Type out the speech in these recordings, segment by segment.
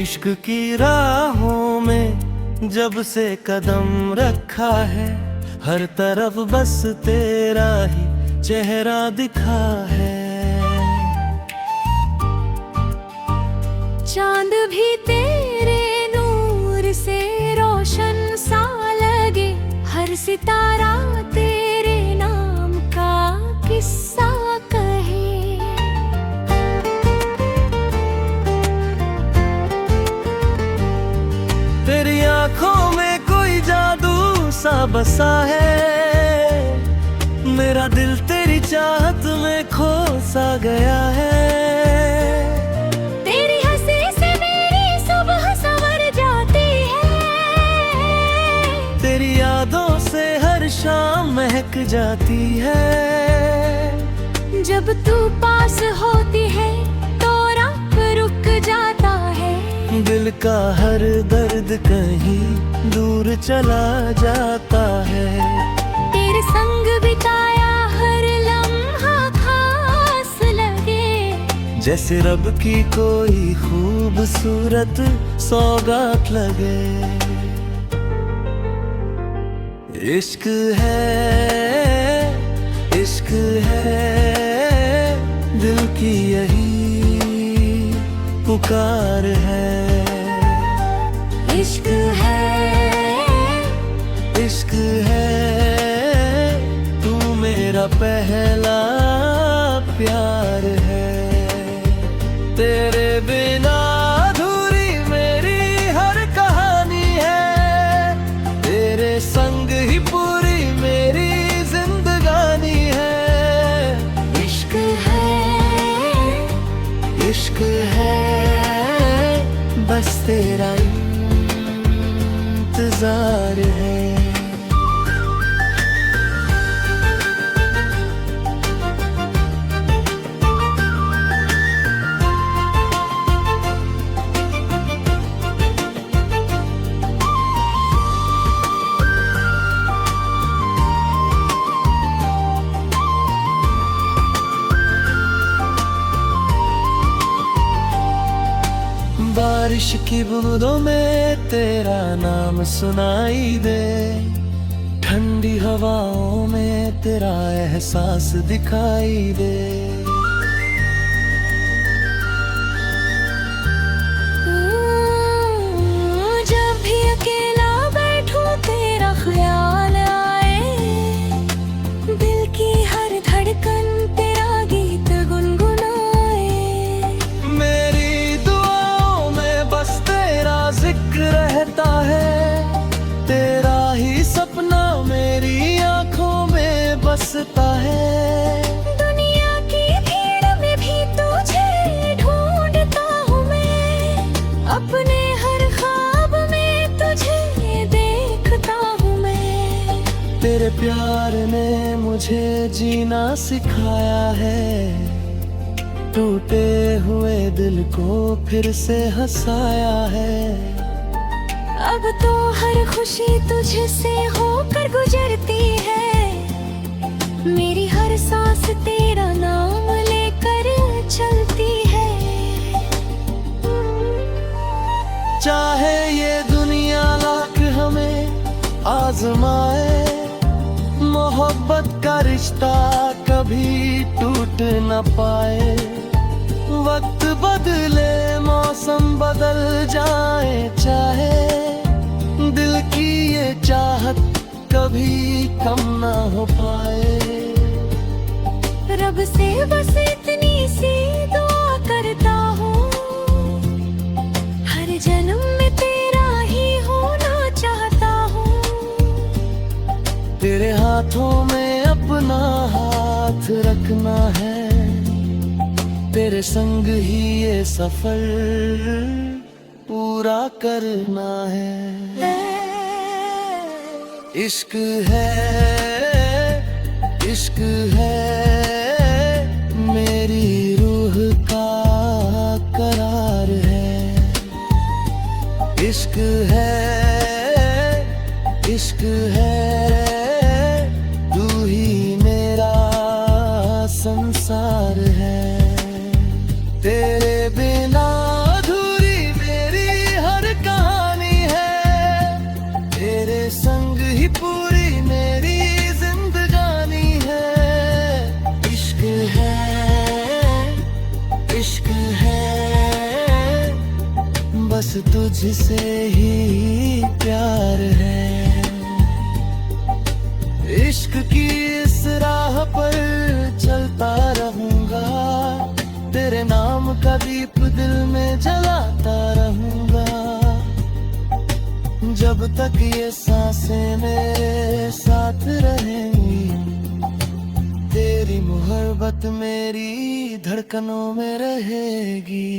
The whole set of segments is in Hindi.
इश्क की राहों में जब से कदम रखा है, हर तरफ बस तेरा ही चेहरा दिखा है। चांद भी तेरे नूर से रोशन सा लगे, हर सितारा तेरे नाम का किस्सा कहे। तेरी आंखों में कोई जादू सा बसा है, मेरा दिल तेरी चाहत में खो सा गया है। तेरी हंसी से मेरी सुबह संवर जाती है, तेरी यादों से हर शाम महक जाती है। जब तू पास होती है तो रात रुक जाता है, दिल का हर दर्द कहीं दूर चला जाता है। तेरे संग बिताया हर लम्हा खास लगे, जैसे रब की कोई खूबसूरत सौगात लगे। इश्क है, इश्क है, दिल की यही पुकार है। इश्क है, इश्क है, तू मेरा पहला प्यार है। तेरे बिना अधूरी मेरी हर कहानी है, तेरे संग ही पूरी मेरी जिंदगानी है। इश्क है, इश्क है, बस तेरा इंतजार है। बारिश की बूंदों में तेरा नाम सुनाई दे, ठंडी हवाओं में तेरा एहसास दिखाई दे। जब भी अकेला बैठूं तेरा ख्याल आए, दिल की हर धड़कन तेरा गीत गुनगुनाए। मेरी दुआओं में बस तेरा जिक्र रहता है, तेरा ही सपना मेरी आंखों में बसता है। दुनिया की भीड़ में भी तुझे ढूंढता हूँ मैं, अपने हर ख्वाब में तुझे देखता हूँ मैं। तेरे प्यार ने मुझे जीना सिखाया है, टूटे हुए दिल को फिर से हंसाया है। अब तो हर खुशी तुझसे होकर गुजरती है, मेरी हर सांस तेरा नाम लेकर चलती है। चाहे ये दुनिया लाख हमें आजमाए, मोहब्बत का रिश्ता कभी टूट न पाए। वक्त बदले मौसम बदल जाए चाहे, दिल की ये चाहत कभी कम ना हो पाए। रब से बस इतनी सी दुआ करता हूँ, हर जन्म में तेरा ही होना चाहता हूँ। तेरे हाथों में अपना हाथ रखना है, तेरे संग ही ये सफर पूरा करना है। इश्क है, इश्क है, मेरी रूह का करार है। इश्क है, इश्क है, तू ही मेरा संसार है। तेरे बिना अधूरी मेरी की इस राह पर चलता रहूंगा, तेरे नाम का दीप दिल में जलाता रहूंगा। जब तक ये सांसें मेरे साथ रहेंगी, तेरी मोहब्बत मेरी धड़कनों में रहेगी।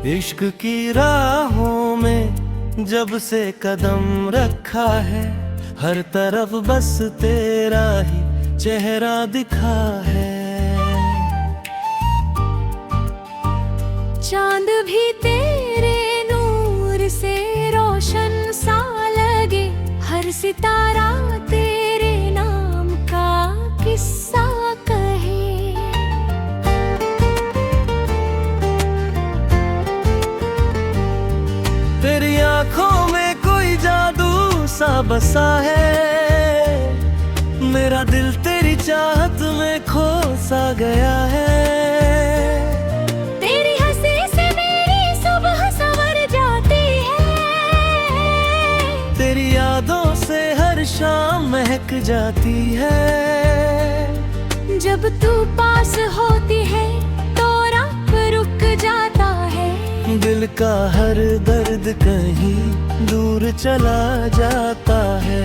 इश्क की राहों में जब से कदम रखा है, हर तरफ बस तेरा ही चेहरा दिखा है। चांद भी तेरे नूर से रोशन सा लगे, हर सितारा तेरे नाम का किस्सा कहे। तेरी आंखों में कोई जादू सा बसा है, मेरा दिल तेरी चाहत में खो सा गया है। तेरी हंसी से मेरी सुबह संवर जाती है, तेरी यादों से हर शाम महक जाती है। जब तू पास होती है तो रात रुक जाता है, दिल का हर दर्द कहीं दूर चला जाता है।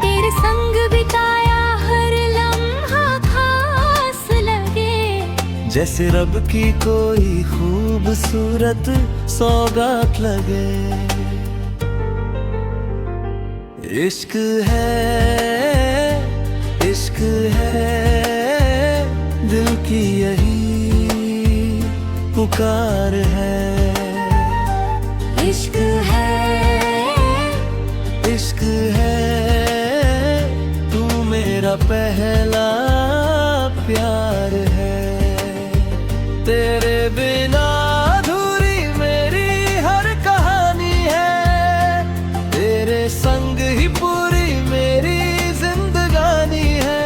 तेरे संग बिताया हर लम्हा खास लगे, जैसे रब की कोई खूबसूरत सौगात लगे। इश्क है, इश्क है, दिल की यही पुकार है। इश्क है, इश्क है, तू मेरा पहला प्यार है। तेरे बिना अधूरी मेरी हर कहानी है, तेरे संग ही पूरी मेरी जिंदगानी है।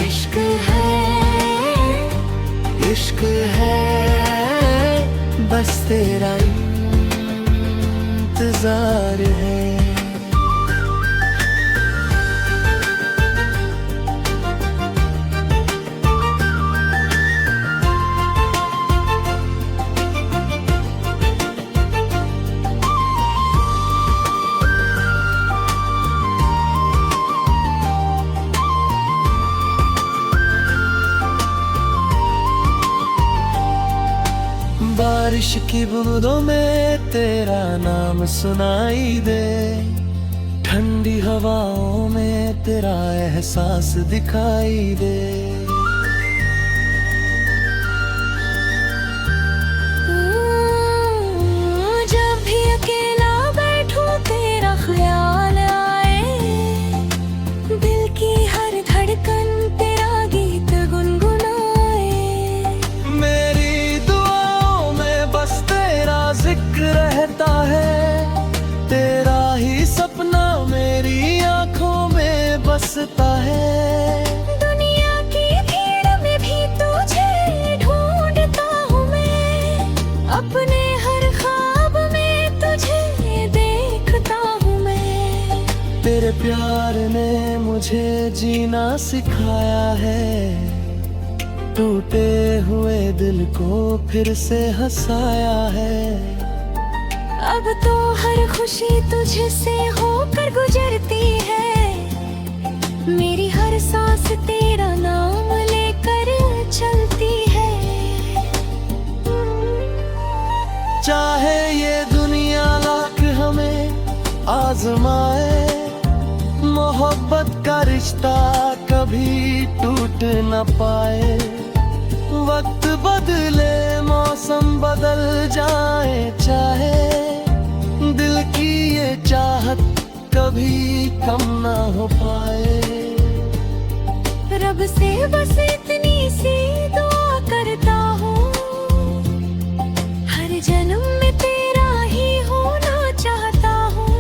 इश्क है, इश्क है, बस तेरा इंतजार है। बारिश की बूंदों में तेरा नाम सुनाई दे, ठंडी हवाओं में तेरा एहसास दिखाई दे। जब भी अकेला बैठूं तेरा ख्याल आए, दिल की हर धड़कन तेरा गीत गुनगुनाए। मेरी दुआओं में बस तेरा जिक्र रहता है, तेरा ही सपना मेरी आंखों में बसता है। दुनिया की भीड़ में भी तुझे ढूंढता हूँ मैं, अपने हर ख्वाब में तुझे देखता हूँ मैं। तेरे प्यार ने मुझे जीना सिखाया है, टूटे हुए दिल को फिर से हंसाया है। अब तो हर खुशी तुझसे होकर गुजरती है, मेरी हर सांस तेरा नाम लेकर चलती है। चाहे ये दुनिया लाख हमें आजमाए, मोहब्बत का रिश्ता कभी टूट न पाए। वक्त बदले मौसम बदल जाए चाहे, दिल की ये चाहत कभी कम ना हो पाए। रब से बस इतनी सी दुआ करता हूँ, हर जन्म में तेरा ही होना चाहता हूँ।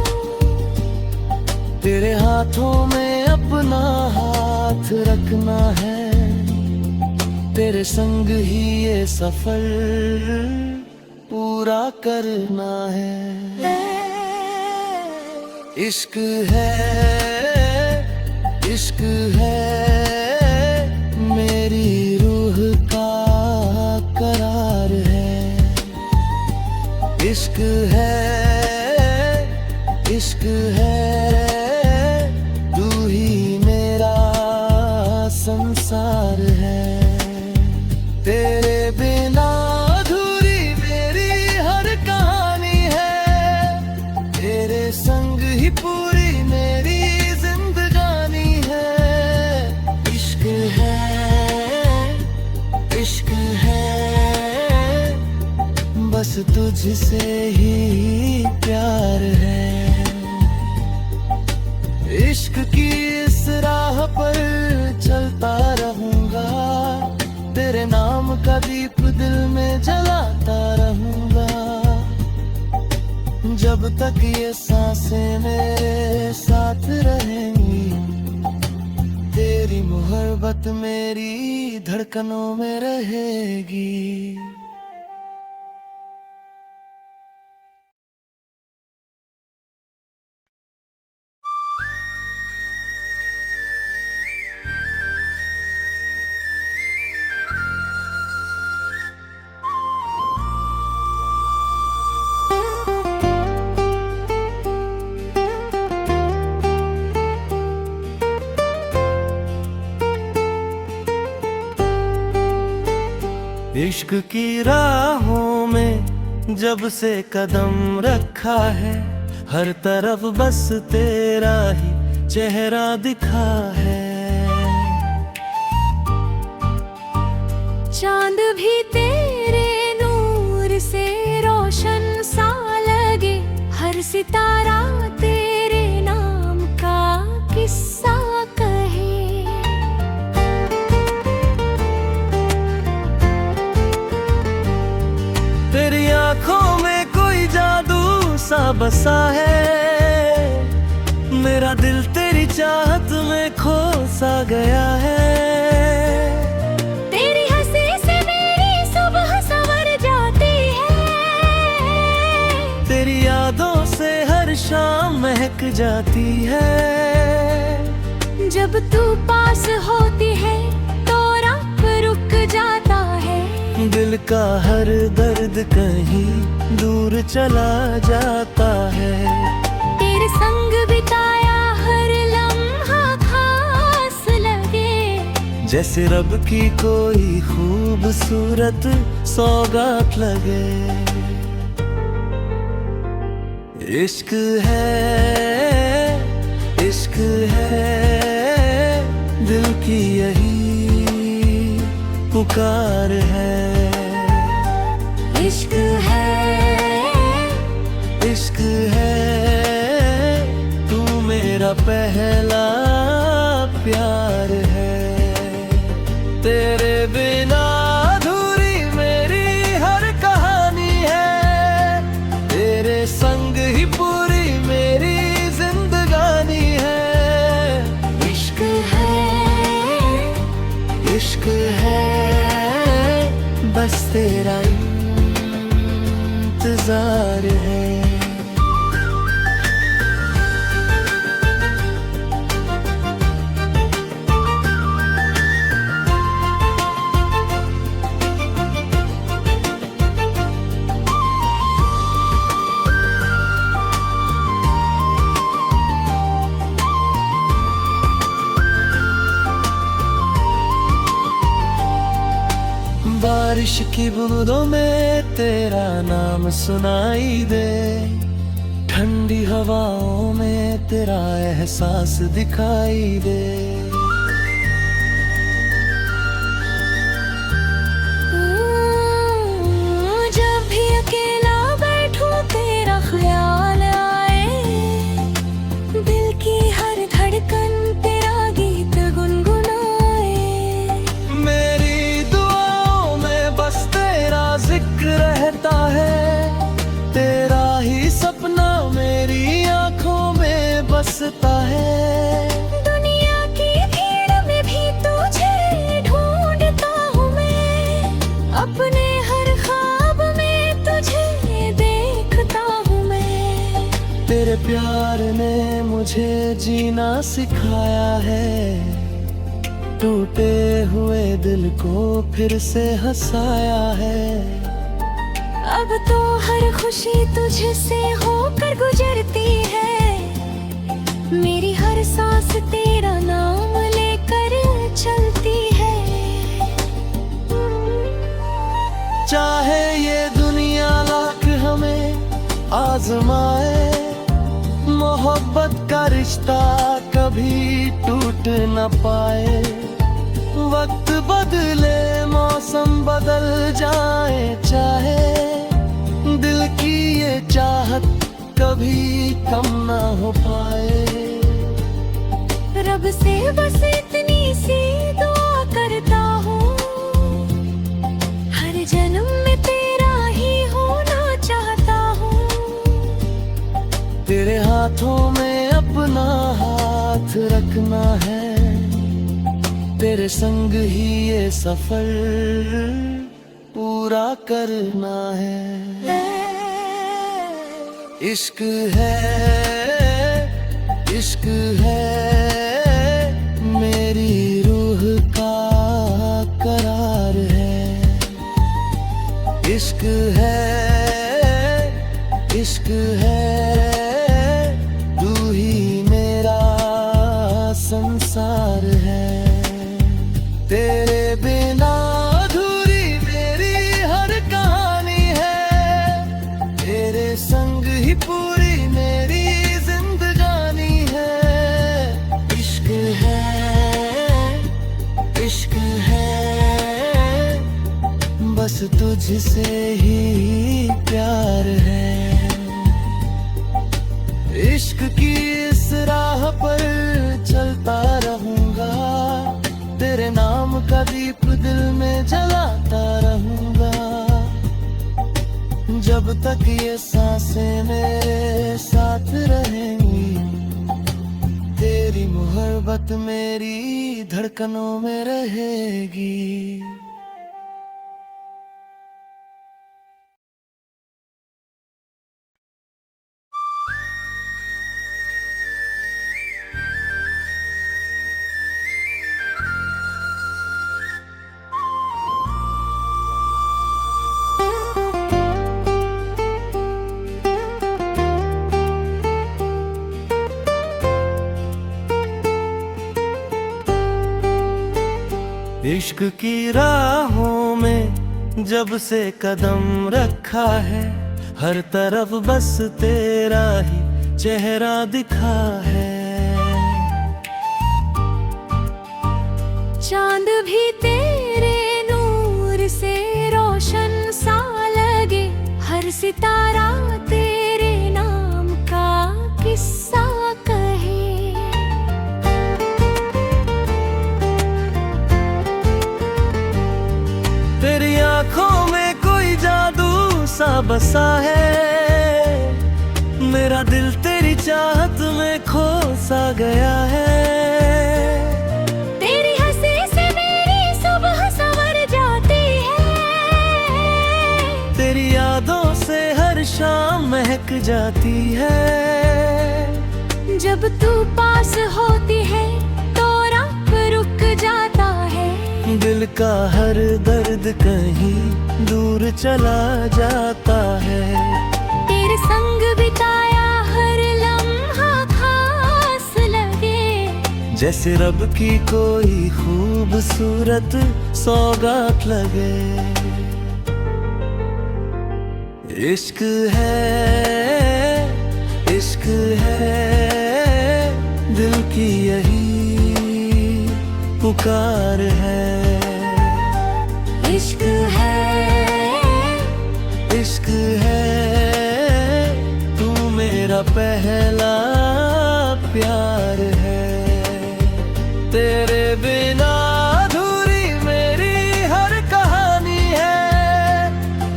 तेरे हाथों में अपना हाथ रखना है, तेरे संग ही ये सफर पूरा करना है। इश्क है, इश्क है, मेरी रूह का करार है। इश्क है, इश्क है, तू ही मेरा संसार है। तेरे बिना अधूरी मेरी हर कहानी है, तेरे संग ही पूरी मेरी जिंदगानी है। इश्क है, इश्क है, बस तुझसे ही प्यार है। इश्क की इस राह पर चलता रहूंगा, तेरे नाम का दीप दिल में जलाता रहूंगा। जब तक ये सांसें मेरे साथ रहेंगी, तेरी मोहब्बत मेरी धड़कनों में रहेगी। इश्क की राहों में जब से कदम रखा है, हर तरफ बस तेरा ही चेहरा दिखा है। चांद भी तेरे नूर से रोशन सा लगे, हर सितारा तेरे नाम का किस्सा कहे। तेरी आंखों में कोई जादू सा बसा है, मेरा दिल तेरी चाहत में खो सा गया है। तेरी हंसी से मेरी सुबह संवर जाती है, तेरी यादों से हर शाम महक जाती है। जब तू पास होती है तो राह रुक जाता है, दिल का हर दर्द कहीं दूर चला जाता है। तेरे संग बिताया हर लम्हा खास लगे, जैसे रब की कोई खूबसूरत सौगात लगे। इश्क है, इश्क है, दिल की यही पुकार है। इश्क है, इश्क है, तू मेरा पहला प्यार है। तेरे बिना अधूरी मेरी हर कहानी है, तेरे संग ही पूरी मेरी जिंदगानी है। इश्क है, इश्क है, बस तेरा इंतजार है। बारिश की बूंदों में तेरा नाम सुनाई दे, ठंडी हवाओं में तेरा एहसास दिखाई दे। जब भी अकेला बैठूं तेरा ख्याल आए, दिल की हर धड़कन तेरा गीत गुनगुनाए। मुझे जीना सिखाया है, टूटे हुए दिल को फिर से हंसाया है। अब तो हर खुशी तुझसे होकर गुजरती है, मेरी हर सांस तेरा नाम लेकर चलती है। चाहे ये दुनिया लाख हमें आजमाए, मोहब्बत का रिश्ता कभी टूट न पाए। वक्त बदले मौसम बदल जाए, चाहे दिल की ये चाहत कभी कम ना हो पाए। रब से बस इतनी सी दुआ करता हूँ, हर जन्म में तेरा ही होना चाहता हूँ। तेरे हाथों में अपना हाथ रखना है, तेरे संग ही ये सफर पूरा करना है। इश्क है, इश्क है, मेरी रूह का करार है। इश्क है, इश्क है, तू ही मेरा संसार है। तेरे बिना अधूरी मेरी हर कहानी है, तेरे संग ही पूरी मेरी जिंदगानी है। इश्क है, इश्क है, बस तुझसे ही प्यार है। इश्क की इस राह पर चलता रहूंगा, तेरे नाम का दीप दिल में जलाता रहूंगा। जब तक ये सांसें मेरे साथ रहेंगी, तेरी मोहब्बत मेरी धड़कनों में रहेगी। इश्क की राहों में जब से कदम रखा है, हर तरफ बस तेरा ही चेहरा दिखा है। चांद भी तेरे नूर से रोशन सा लगे, हर सितारा तेरे नाम का किस्सा कहे। तेरी आंखों में कोई जादू सा बसा है, मेरा दिल तेरी चाहत में खो सा गया है। तेरी हंसी से मेरी सुबह संवर जाती है, तेरी यादों से हर शाम महक जाती है। जब तू पास होती है तो राह रुक जाता है, दिल का हर दर्द कहीं दूर चला जाता है। तेरे संग बिताया हर लम्हा खास लगे, जैसे रब की कोई खूबसूरत सौगात लगे। इश्क है, इश्क है, दिल की यही पुकार है। इश्क है, इश्क है, तू मेरा पहला प्यार है। तेरे बिना अधूरी मेरी हर कहानी है,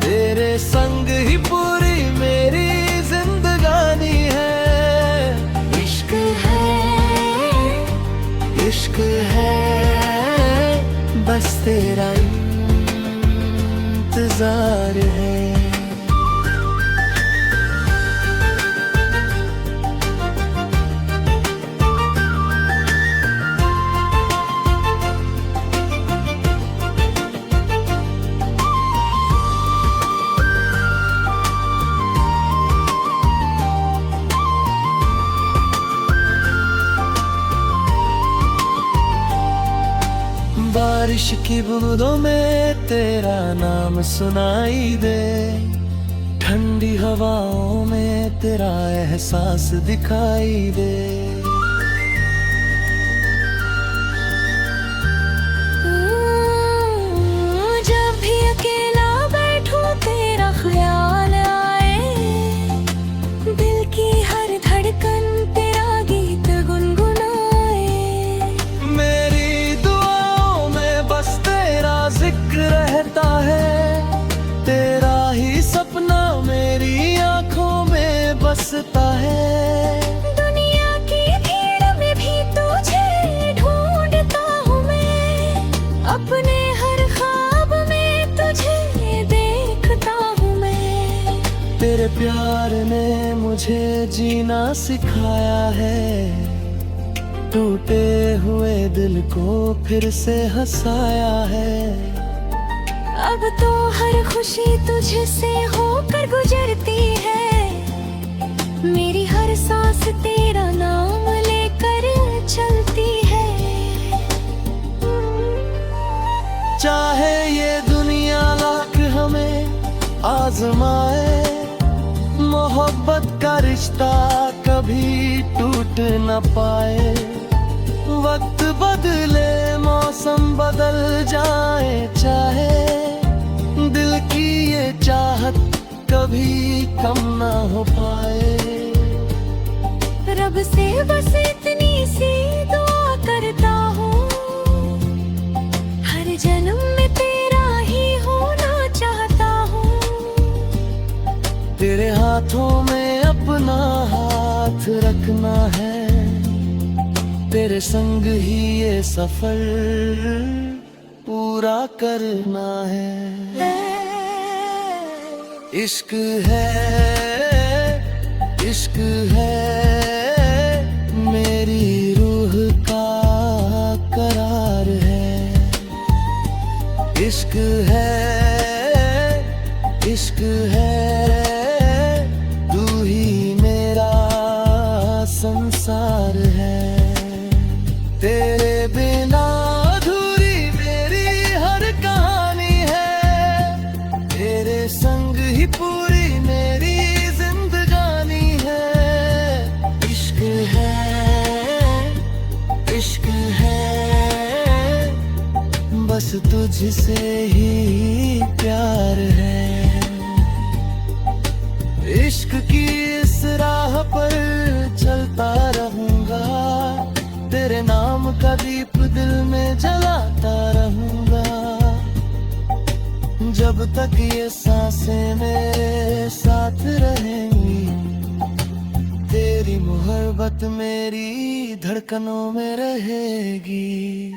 तेरे संग ही पूरी मेरी जिंदगानी है। इश्क है, इश्क है, बस तेरा इंतजार है। बारिश की बूंदों में तेरा नाम सुनाई दे, ठंडी हवाओं में तेरा एहसास दिखाई दे। जब भी अकेला बैठूं तेरा ख्याल आए, दिल की हर धड़कन तेरा गीत गुनगुनाए। मेरी दुआओं में बस तेरा जिक्र रहता है, तेरा ही सपना मेरी आंखों में बसता है। दुनिया की भीड़ में भी तुझे ढूंढता हूँ मैं, अपने हर ख्वाब में तुझे देखता हूँ मैं। तेरे प्यार ने मुझे जीना सिखाया है, टूटे हुए दिल को फिर से हंसाया है। अब तो हर खुशी तुझसे होकर गुजरती है, मेरी हर सांस तेरा नाम लेकर चलती है। चाहे ये दुनिया लाख हमें आजमाए, मोहब्बत का रिश्ता कभी टूट न पाए। वक्त बदले मौसम बदल जाए चाहे, दिल की ये चाहत कभी कम ना हो पाए। रब से बस इतनी सी दुआ करता हूँ, हर जन्म में तेरा ही होना चाहता हूँ। तेरे हाथों में अपना हाथ रखना है, तेरे संग ही ये सफर पूरा करना है। इश्क है, इश्क है, मेरी रूह का करार है। इश्क है, इश्क है, तू ही मेरा संसार है। तेरे बिना अधूरी मेरी हर कहानी है, तेरे संग ही पूरी मेरी जिंदगानी है। इश्क है, इश्क है, बस तुझसे ही प्यार है। इश्क की इस राह पर चलता रहूंगा, तेरे नाम का दीप दिल में जलाता रहूंगा। जब तक ये सांसें मेरे साथ रहेंगी, तेरी मोहब्बत मेरी धड़कनों में रहेगी।